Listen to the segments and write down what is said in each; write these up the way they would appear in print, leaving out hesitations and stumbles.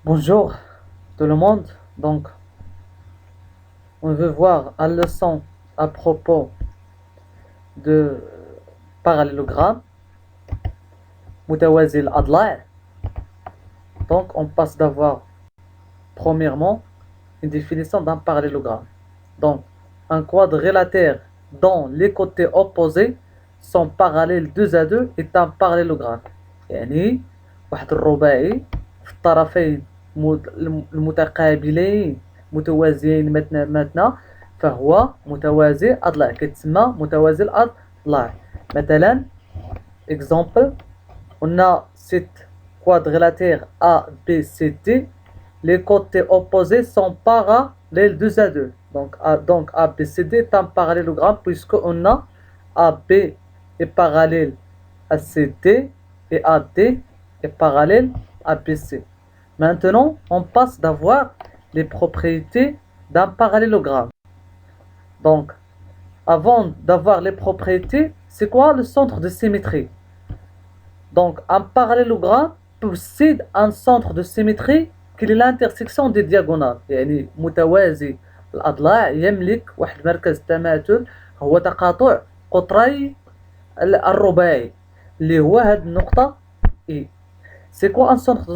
Bonjour tout le monde. Donc, on veut voir une leçon à propos de parallélogramme, متوازي الأضلاع. Donc, on passe d'avoir premièrement une définition d'un parallélogramme. Donc, un quadrilatère dont les côtés opposés sont parallèles 2 à 2 est un parallélogramme. يعني واحد الرباعي في الطرفين المتقابلين متوازيين مثلا فهو متوازي أضلاع كيتسمى متوازي الأضلاع. مثلا exemple on a cet quadrilatère A, B, C, D. Les côtés opposés sont parallèles 2 à 2. Donc A, B, C, D est un parallélogramme puisqu'on a AB est parallèle à CD et AD est parallèle à BC. Maintenant, on passe d'avoir les propriétés d'un parallélogramme. Donc, avant d'avoir les propriétés, c'est quoi le centre de symétrie? Donc, un parallélogramme possède un centre de symétrie qui est l'intersection des diagonales. يعني متوازي الأضلاع يملك واحد مركز تماثل هو تقاطع قطري الرباعي اللي هو هاد النقطة E. C'est quoi un centre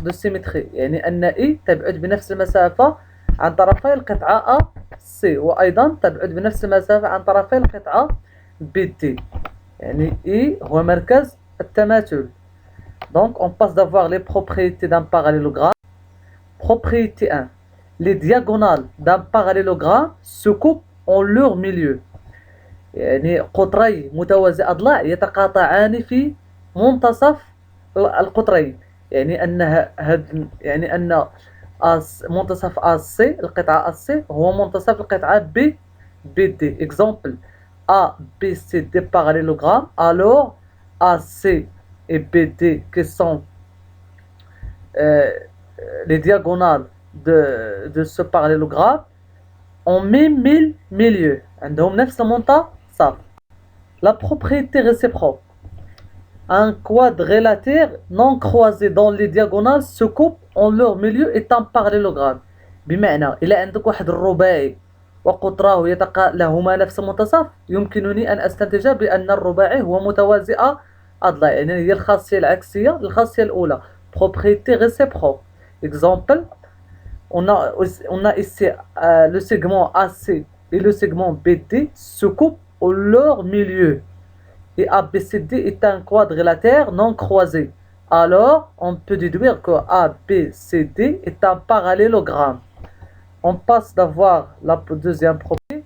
de symétrie؟ يعني أن E تبعد بنفس المسافة عن طرفي القطعة AC وأيضا تبعد بنفس المسافة عن طرفي القطعة BD. يعني I هو مركز التماثل. Donc on passe d'avoir les propriétés d'un parallélogramme. Propriété 1. Les diagonales d'un parallélogramme se coupent en leur milieu. يعني قطري متوازي أضلاع يتقاطعان في منتصف القطرين. يعني أن منتصف AC القطعة AC هو منتصف القطعة BD. Exemple A, B, C, D parallélogrammes, alors AC et BD qui sont les diagonales de ce parallélogramme ont même milieu. عندهم نفس المنتصف. La propriété réciproque. Un quadrilatère non croisé dont les diagonales se coupent en leur milieu est un parallélogramme. بمعنى إلا عندك واحد الرباعي وقطراه لهما نفس المنتصف يمكنني أن أستنتج بأن الرباعي هو متوازي أضلاع. يعني هي الخاصية العكسية للخاصية الأولى. Propriété réciproque. Exemple, on a ici le segment AC et le segment BD se coupent en leur milieu. Et ABCD est un quadrilatère non croisé. Alors, on peut déduire que ABCD est un parallélogramme. On passe d'avoir la deuxième propriété.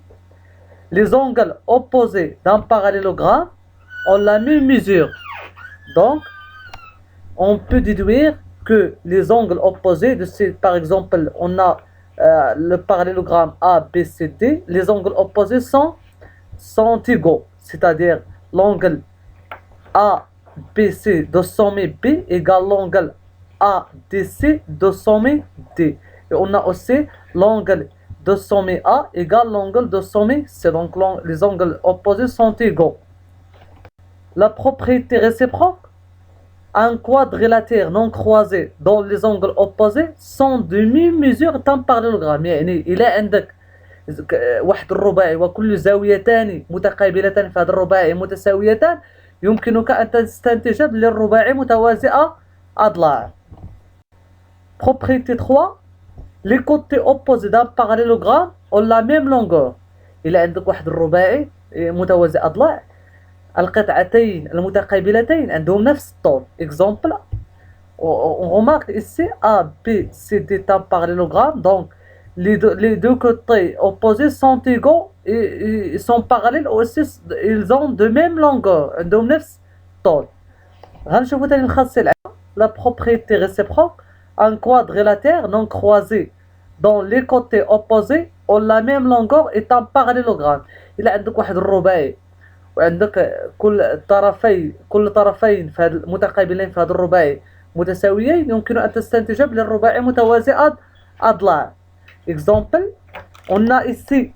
Les angles opposés d'un parallélogramme ont la même mesure. Donc, on peut déduire que les angles opposés de ces, par exemple, on a le parallélogramme ABCD, les angles opposés sont égaux. C'est-à-dire, l'angle ABC de sommet B égale l'angle ADC de sommet D. Et on a aussi l'angle de sommet A égale l'angle de sommet C. Donc les angles opposés sont égaux. La propriété réciproque. Un quadrilatère non croisé dont les angles opposés sont de même mesure d'un parallélogramme. يعني إلى عندك واحد الرباعي وكل زاويتان متقابلتان في هذا الرباعي متساويتان يمكنك أن تستنتج للرباعي متوازي أضلاع. Propriété 3. Les côtés opposés d'un parallélogramme ont la même longueur. إلى عندك واحد الرباعي متوازي أضلاع القطعتين المتقابلتين عندهم نفس الطول. Exemple, on remarque ici A, B, C, D est un parallélogramme. Donc, les deux côtés opposés sont égaux et ils sont parallèles aussi. Ils ont de même longueur. عندهم نفس الطول. غنشوفوا تاني الخاصية العامة. La propriété réciproque. Un quadrilatère non croisé dont les côtés opposés ont la même longueur est un parallélogramme. إلا عندك واحد الرباعي وعندك كل طرفين في المتقابلين في هذا الرباعي متساويين يمكن أن تستنتج للرباعي متوازي أضلاع. Exemple, on a ici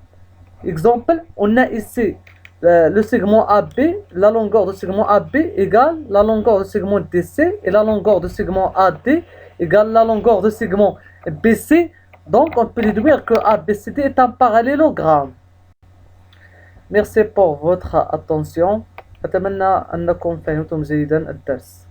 le segment AB, la longueur du segment AB égale la longueur du segment DC et la longueur du segment AD égale la longueur du segment BC. Donc on peut déduire que ABCD est un parallélogramme. Merci pour votre attention. أتمنى أنكم فهمتم جيدا الدرس.